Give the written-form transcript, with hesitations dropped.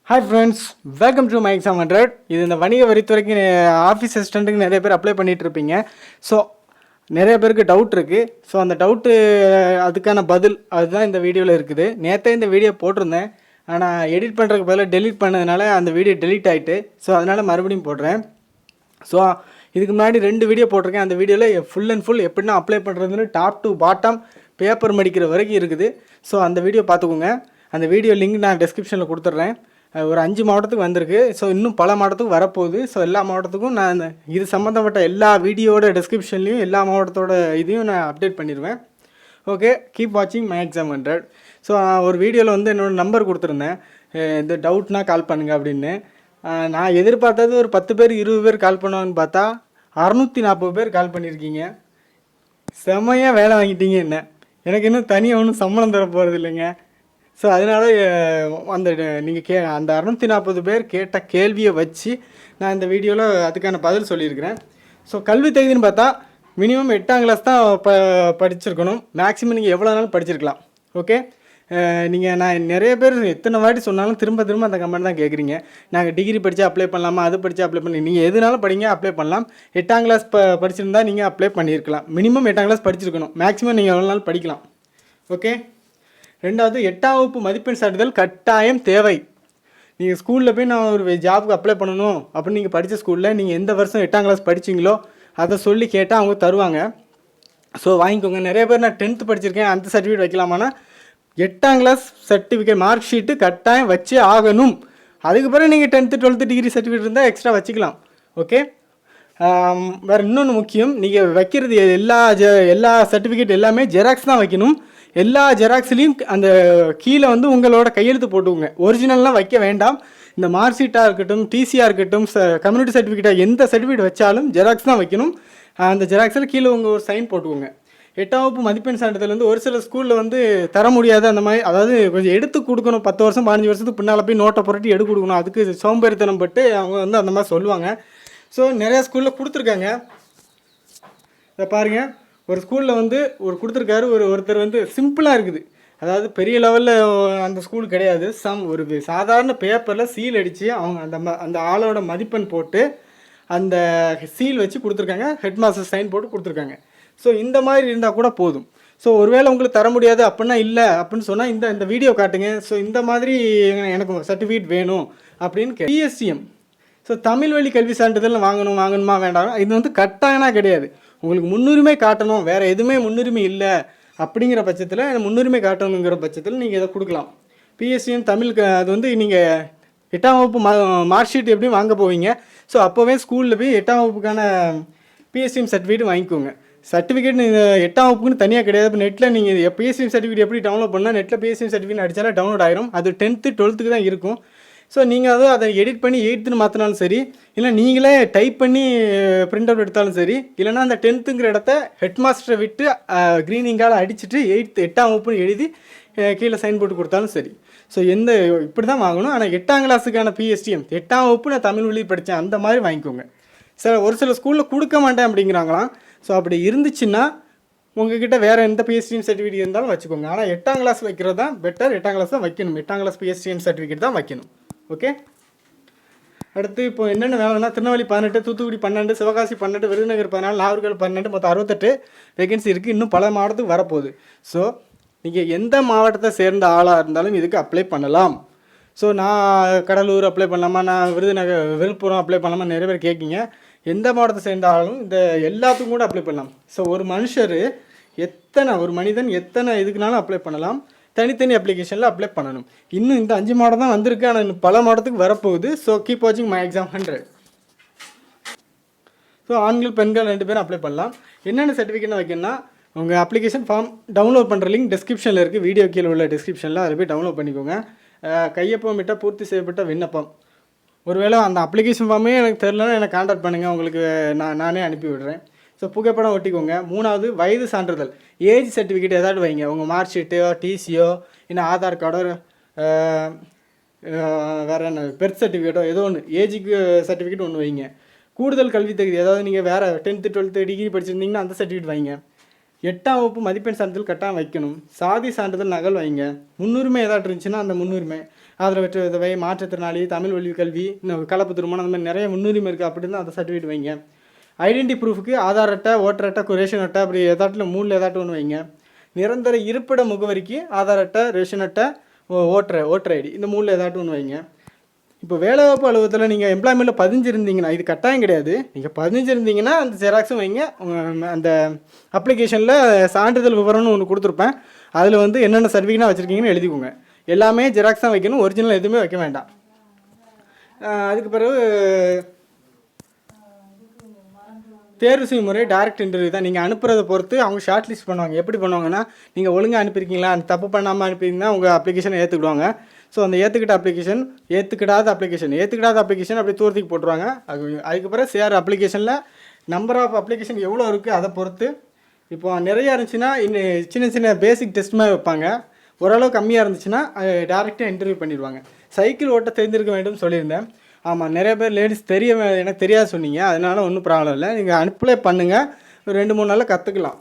Hi friends, welcome to my exam 100. இது இந்த வணிக வரித்துறைக்கு ஆஃபீஸ் அசிஸ்டண்ட்டுக்கு நிறைய பேர் அப்ளை பண்ணிகிட்டு இருப்பீங்க. ஸோ நிறைய பேருக்கு டவுட் இருக்குது. ஸோ அந்த டவுட்டு அதுக்கான பதில் அதுதான் இந்த வீடியோவில் இருக்குது. நேற்றே இந்த வீடியோ போட்டிருந்தேன், ஆனால் எடிட் பண்ணுறதுக்கு பதிலாக டெலீட் பண்ணதுனால அந்த வீடியோ டெலீட் ஆகிட்டு. ஸோ அதனால் மறுபடியும் போடுறேன். ஸோ இதுக்கு முன்னாடி 2 வீடியோ போட்டிருக்கேன். அந்த வீடியோவில் ஃபுல் அண்ட் ஃபுல் எப்படின்னா அப்ளை பண்ணுறதுன்னு டாப் டு பாட்டம் பேப்பர் மடிக்கிற வரைக்கும் இருக்குது. ஸோ அந்த வீடியோ பார்த்துக்கோங்க. அந்த வீடியோ லிங்க் நான் டிஸ்கிரிப்ஷனில் கொடுத்துட்றேன். ஒரு 5 மாவட்டத்துக்கு வந்திருக்கு. ஸோ இன்னும் பல மாவட்டத்துக்கு வரப்போகுது. ஸோ எல்லா மாவட்டத்துக்கும் நான் இது சம்மந்தப்பட்ட எல்லா வீடியோட டிஸ்கிரிப்ஷன்லேயும் எல்லா மாவட்டத்தோட இதையும் நான் அப்டேட் பண்ணிடுவேன். ஓகே, கீப் வாட்சிங் மை எக்ஸாம் 100. ஸோ ஒரு வீடியோவில் வந்து என்னோடய நம்பர் கொடுத்துருந்தேன், இந்த டவுட்னா கால் பண்ணுங்கள் அப்படின்னு. நான் எதிர்பார்த்தது ஒரு 10 பேர் 20 பேர் கால் பண்ணுவாங்கன்னு பார்த்தா 640 பேர் கால் பண்ணியிருக்கீங்க. செம்மையாக வேலை வாங்கிட்டீங்க. எனக்கு இன்னும் தனியாக ஒன்றும் சம்பளம் தர போகிறது இல்லைங்க. ஸோ அதனால் அந்த நீங்கள் அந்த 640 பேர் கேட்ட கேள்வியை வச்சு நான் இந்த வீடியோவில் அதுக்கான பதில் சொல்லியிருக்கிறேன். ஸோ கல்வி தகுதின்னு பார்த்தா மினிமம் 8ஆம் கிளாஸ் தான் படிச்சிருக்கணும். மேக்ஸிமம் நீங்கள் எவ்வளோ நாளும் படிச்சிருக்கலாம். ஓகே, நான் நிறைய பேர் எத்தனை வாட்டி சொன்னாலும் திரும்ப அந்த கமெண்ட் தான் கேட்குறீங்க. நாங்கள் டிகிரி படித்தா அப்ளை பண்ணலாமா, அது படித்தா அப்ளை பண்ணி, நீங்கள் எதுனாலும் படிங்க, அப்ளை பண்ணலாம். 8ஆம் கிளாஸ் படிச்சிருந்தா நீங்கள் அப்ளை பண்ணியிருக்கலாம். மினிமம் 8ஆம் கிளாஸ் படிச்சிருக்கணும். மேக்ஸிமம் நீங்கள் எவ்வளோ நாள் படிக்கலாம். ஓகே, 2வது 8ஆம் வகுப்பு மதிப்பெண் சான்றிதழ் கட்டாயம் தேவை. நீங்கள் ஸ்கூலில் போய் நான் ஒரு ஜாபுக்கு அப்ளை பண்ணணும் அப்படின்னு நீங்கள் படித்த ஸ்கூலில் நீங்கள் எந்த வருஷம் 8ஆம் கிளாஸ் படிச்சிங்களோ அதை சொல்லி கேட்டால் அவங்க தருவாங்க. ஸோ வாங்கிக்கோங்க. நிறைய பேர் நான் 10th படிச்சிருக்கேன், அந்த சர்டிஃபிகேட் வைக்கலாமான்னா 8ஆம் கிளாஸ் சர்டிஃபிகேட் மார்க் ஷீட்டு கட்டாயம் வச்சு ஆகணும். அதுக்கு பிறகு நீங்கள் 10th 12th டிகிரி சர்டிஃபிகேட் இருந்தால் எக்ஸ்ட்ரா வச்சுக்கலாம். ஓகே, வேறு இன்னொன்று முக்கியம், நீங்கள் வைக்கிறது எல்லா சர்டிஃபிகேட் எல்லாமே ஜெராக்ஸ் தான் வைக்கணும். எல்லா ஜெராக்ஸ்லேயும் அந்த கீழே வந்து உங்களோட கையெழுத்து போட்டுக்கோங்க. ஒரிஜினல்லாம் வைக்க வேண்டாம். இந்த மார்க் ஷீட்டாக இருக்கட்டும், டிசியாக இருக்கட்டும், கம்யூனிட்டி சர்டிஃபிகேட்டாக எந்த சர்டிஃபிகேட் வச்சாலும் ஜெராக்ஸ் தான் வைக்கணும். அந்த ஜெராக்ஸில் கீழே உங்கள் ஒரு சைன் போட்டுக்கோங்க. 8ஆம் வகுப்பு மதிப்பெண் சான்றிதழ் வந்து ஒரு சில ஸ்கூலில் வந்து தர முடியாது. அந்த மாதிரி அதாவது கொஞ்சம் எடுத்து கொடுக்கணும். 10 வருஷம் 15 வருஷத்துக்கு பின்னால் போய் நோட்டை புரட்டி எடுத்து கொடுக்கணும். அதுக்கு சோம்பேறித்தனம் பட்டு அவங்க வந்து அந்த மாதிரி சொல்லுவாங்க. ஸோ நிறையா ஸ்கூலில் கொடுத்துருக்காங்க. இதை பாருங்கள், ஒரு ஸ்கூலில் வந்து கொடுத்துருக்காரு. ஒருத்தர் வந்து சிம்பிளாக இருக்குது. அதாவது பெரிய லெவலில் அந்த ஸ்கூல் கிடையாது. ஒரு சாதாரண பேப்பரில் சீல் அடித்து அவங்க அந்த ஆளோட மதிப்பெண் போட்டு அந்த சீல் வச்சு கொடுத்துருக்காங்க. ஹெட் மாஸ்டர் சைன் போட்டு கொடுத்துருக்காங்க. ஸோ இந்த மாதிரி இருந்தால் கூட போதும். ஸோ ஒருவேளை உங்களுக்கு தர முடியாது அப்படின்னா இல்லை அப்படின்னு சொன்னால் இந்த வீடியோ காட்டுங்க. ஸோ இந்த மாதிரி எனக்கு சர்டிஃபிகேட் வேணும் அப்படின்னு பிஎஸ்டிஎம், ஸோ தமிழ் வழி கல்வி சான்றிதழ் வாங்கணுமா வேண்டாம், இது வந்து கட்டாயமாக கிடையாது. உங்களுக்கு முன்னுரிமை காட்டணும், வேறு எதுவுமே முன்னுரிமை இல்லை அப்படிங்கிற பட்சத்தில், முன்னுரிமை காட்டணுங்கிற பட்சத்தில் நீங்கள் இதை கொடுக்கலாம். பிஎஸ்சிஎம் தமிழ் அது வந்து நீங்கள் 8ஆம் வகுப்பு மார்க் ஷீட் எப்படியும் வாங்க போவீங்க. ஸோ அப்போவே ஸ்கூலில் போய் 8ஆம் வகுப்புக்கான பிஎஸ்சிஎம் சர்டிஃபிகேட் வாங்கிக்கோங்க. சர்டிஃபிகேட் நீங்கள் 8ஆம் வகுப்புன்னு தனியாக கிடையாது. இப்போ நெட்டில் நீங்கள் பிஎஸ்சிஎம் சர்டிஃபிகேட் எப்படி டவுன்லோட் பண்ணால் நெட்டில் பிஎஸ்சிஎம் சர்டிஃபிகேட் அடித்தாலும் டவுன்லோட் ஆயிரும். அது 10th 12th தான் இருக்கும். ஸோ நீங்கள் அதை எடிட் பண்ணி 8th மாற்றினாலும் சரி, இல்லை நீங்களே டைப் பண்ணி பிரிண்ட் அவுட் எடுத்தாலும் சரி, இல்லைனா அந்த 10th இடத்த ஹெட் மாஸ்டரை விட்டு க்ரீனிங்கால் அடிச்சுட்டு 8ஆம் வகுப்புன்னு எழுதி கீழே சைன் போட்டு கொடுத்தாலும் சரி. ஸோ இப்படி தான் வாங்கணும். ஆனால் 8ஆம் கிளாஸுக்கான பிஎஸ்டிஎம் 8ஆம் வகுப்பு நான் தமிழ் வழி படித்தேன் அந்த மாதிரி வாங்கிக்கோங்க. ஒரு சில ஸ்கூலில் கொடுக்க மாட்டேன் அப்படிங்கிறாங்களாம். ஸோ அப்படி இருந்துச்சுன்னா உங்ககிட்ட வேறு எந்த பிஎஸ்டிஎம் சர்டிஃபிகேட் இருந்தாலும் வச்சுக்கோங்க. ஆனால் 8ஆம் கிளாஸ் வைக்கிறது தான் பெட்டர். 8ஆம் கிளாஸ் தான் வைக்கணும். 8ஆம் கிளாஸ் பிஎஸ்டிஎம் சர்டிஃபிகேட் தான் வைக்கணும். ஓகே, அடுத்து இப்போ என்னென்ன வேலைன்னா திருநெல்வேலி 18, தூத்துக்குடி 12, சிவகாசி 12, விருதுநகர் 14, நாகர்கோவில் 12, மொத்தம் 68 வேகன்சி இருக்குது. இன்னும் பல மாவட்டத்துக்கு வரப்போகுது. ஸோ நீங்கள் எந்த மாவட்டத்தை சேர்ந்த ஆளாக இருந்தாலும் இதுக்கு அப்ளை பண்ணலாம். ஸோ நான் கடலூர் அப்ளை பண்ணலாமா, நான் விழுப்புரம் அப்ளை பண்ணலாமா நிறைய பேர் கேட்குங்க. எந்த மாவட்டத்தை சேர்ந்த ஆளும் இந்த எல்லாத்துக்கும் கூட அப்ளை பண்ணலாம். ஸோ ஒரு மனிதன் எத்தனை இதுக்குனாலும் அப்ளை பண்ணலாம். தனித்தனி அப்ளிகேஷனில் அப்ளை பண்ணணும். இன்னும் இந்த 5 மாவட்டம் தான் வந்திருக்கு, ஆனால் இன்னும் பல மாவட்டத்துக்கு வரப்போகுது. ஸோ கீப் வாட்சிங் மை எக்ஸாம் 100. ஸோ ஆண்கள் பெண்கள் 2 பேரும் அப்ளை பண்ணலாம். என்னென்ன சர்டிஃபிகேட் வைக்கணும்னா, உங்கள் அப்ளிகேஷன் ஃபார்ம் டவுன்லோட் பண்ணுற லிங்க் டிஸ்கிரிப்ஷனில் இருக்குது. வீடியோ கீழே உள்ள டிஸ்கிரிப்ஷனில் அதை போய் டவுன்லோட் பண்ணிக்கோங்க. கையொப்பமிட்ட பூர்த்தி செய்யப்பட்ட விண்ணப்பம். ஒருவேளை அந்த அப்ளிகேஷன் ஃபார்மே எனக்கு தெரிலன்னா எனக்கு கான்டாக்ட் பண்ணுங்கள், உங்களுக்கு நானே அனுப்பி விடுறேன். ஸோ புகைப்படம் ஒட்டிக்கோங்க. 3வது வயது சான்றிதழ், ஏஜ் சர்டிஃபிகேட் ஏதாவது வைங்க. உங்கள் மார்க் ஷீட்டோ டிசியோ இல்லை ஆதார் கார்டோ வேறு என்ன பெர்த் சர்டிஃபிகேட்டோ ஏதோ ஒன்று ஏஜுக்கு சர்டிஃபிகேட் ஒன்று வைங்க. கூடுதல் கல்வி தகுதி, அதாவது நீங்கள் வேறு 10th 12th டிகிரி படிச்சிருந்தீங்கன்னா அந்த சர்டிஃபிகேட் வைங்க. 8ஆம் வகுப்பு மதிப்பெண் சான்றிதழ் கட்டாயம் வைக்கணும். சாதி சான்றிதழ் நகல் வைங்க. முன்னுரிமை ஏதாட்டு இருந்துச்சுன்னா அந்த முன்னுரிமை. ஆதரவற்ற விதவை, மாற்றுத்திறனாளி, தமிழ் வழி கல்வி, இந்த கலப்பு திருமணம், அந்த மாதிரி நிறைய முன்னுரிமை இருக்குது அப்படின்னு அந்த சர்டிஃபிகேட் வைங்க. ஐடென்டி ப்ரூஃபுக்கு ஆதார் அட்டை, ஓட்டர் அட்டை, ரேஷன் அட்டை, அப்படி ஏதாட்டில் 3ல் ஏதாட்டும் ஒன்று வைங்க. நிரந்தர இருப்பிட முகவரிக்கு ஆதார் அட்டை, ரேஷன் அட்டை, ஓட்டர் ஐடி, இந்த 3ல் ஏதாட்டும் ஒன்று வைங்க. இப்போ வேலைவாய்ப்பு அலுவலகத்தில் நீங்கள் எம்ப்ளாய்மெண்ட்டில் பதிஞ்சிருந்தீங்கன்னா, இது கட்டாயம் கிடையாது, நீங்கள் பதிஞ்சிருந்தீங்கன்னா அந்த ஜெராக்ஸும் வைங்க. அந்த அப்ளிகேஷனில் சான்றிதழ் விவரம்னு ஒன்று கொடுத்துருப்பேன், அதில் வந்து என்னென்ன சர்டிஃபிகேட்னா வச்சுருக்கீங்கன்னு எழுதிக்கோங்க. எல்லாமே ஜெராக்ஸ் தான் வைக்கணும், ஒரிஜினல் எதுவுமே வைக்க வேண்டாம். அதுக்கு பிறகு தேர்வு செய்யும் முறை டைரக்ட் இன்டர்வியூ தான். நீங்கள் அனுப்புறதை பொறுத்து அவங்க ஷார்ட் லிஸ்ட் பண்ணுவாங்க. எப்படி பண்ணுவாங்கன்னா, நீங்கள் ஒழுங்காக அனுப்பியிருக்கீங்களா, அந்த தப்பு பண்ணாமல் அனுப்பியிருந்தீங்கன்னா உங்கள் அப்ளிகேஷனை ஏற்றுக்கிடுவாங்க. ஸோ அந்த ஏற்றுக்கிடாத அப்ளிகேஷன் அப்படி தூரத்துக்கு போட்டுருவாங்க. அதுக்கப்புறம் சேர் அப்ளிகேஷனில் நம்பர் ஆஃப் அப்ளிகேஷன் எவ்வளோ இருக்குது அதை பொறுத்து. இப்போ நிறையா இருந்துச்சுன்னா இன்னும் சின்ன சின்ன பேசிக் டெஸ்ட் மாதிரி வைப்பாங்க. ஓரளவு கம்மியாக இருந்துச்சுன்னா டேரெக்டாக இன்டர்வியூ பண்ணிடுவாங்க. சைக்கிள் ஓட்ட தெரிஞ்சிருக்க வேண்டும் சொல்லியிருந்தேன். ஆமாம், நிறைய பேர் லேடிஸ் எனக்கு தெரியாது சொன்னீங்க, அதனால ஒன்றும் ப்ராப்ளம் இல்லை. நீங்கள் அப்ளை பண்ணுங்கள், ஒரு 2-3 நாளில் கற்றுக்கலாம்.